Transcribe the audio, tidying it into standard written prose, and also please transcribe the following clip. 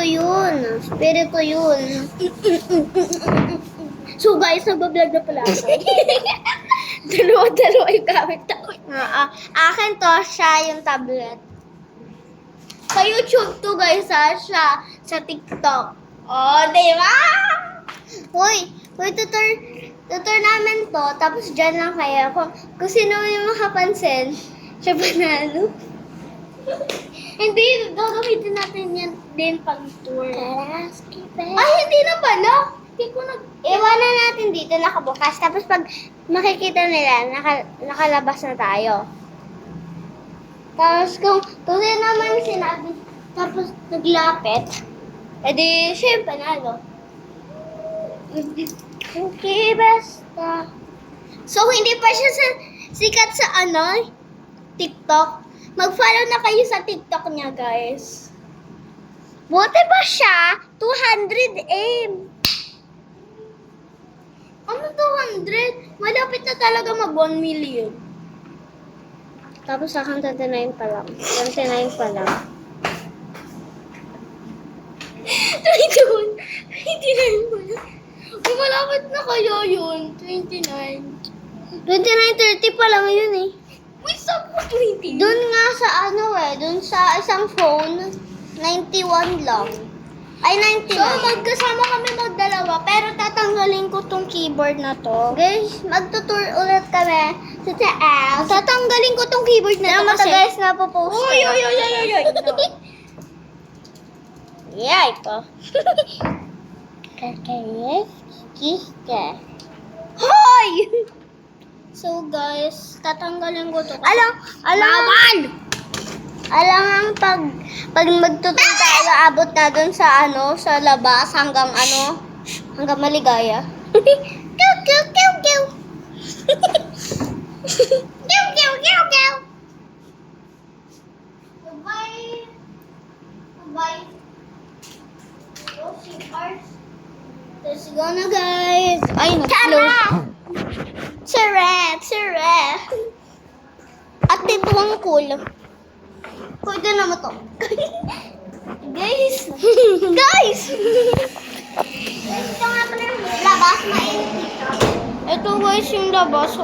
yun. Spirito yun. So guys, nagbablog na pala ako. Dalawa-dalawa yung gamit ako. Akin to, siya yung tablet. Sa YouTube to guys, siya sa TikTok. Oh, di ba? Uy, tutor namin to, tapos dyan lang kaya. Kung sino yung makapansin, siya panalo. Hindi, gagamitin natin yan din pag tour. Ay, hindi na pala. Hindi ko iwanan natin dito, nakabukas. Tapos pag makikita nila, nakalabas na tayo. Tapos kung yun naman sinabi, tapos naglapit, edi siya yung panalo. Okay, basta. So, hindi pa siya sikat sa TikTok. Mag-follow na kayo sa TikTok niya, guys. Buti ba siya? 200M. Ano 200? Malapit na talaga mag 1 million. Tapos sa akin 29 pa lang. 29 pa lang. 29 pa lang. Ay, malapit na kaya yun. 29. 30 pa lang yun eh. Uy, saan po 20? Doon nga sa doon sa isang phone, 91 lang. Ay, 99. So, magkasama kami magdalawa, pero tatanggalin ko tong keyboard na to. Guys, magtutur ulit kami sa taas. Tatanggalin ko tong keyboard na to kasi. Guys, napopost ko. Uy. Yeah, ito. Kakayos, kika. Hoy! So guys, tatanggalin ko to. Alam ang pag magtutur tayo, abot na dun sa sa labas hanggang hanggang maligaya. Kiw, kiw, kiw, kiw. Kiw, kiw, kiw, kiw. Bye. Bye. Let's go na guys. Ay, nag-close. Tsura. At ito ang cool. Pwede na mo to. Guys! Ito nga pala yung labas, mainit dito. Ito guys yung labas.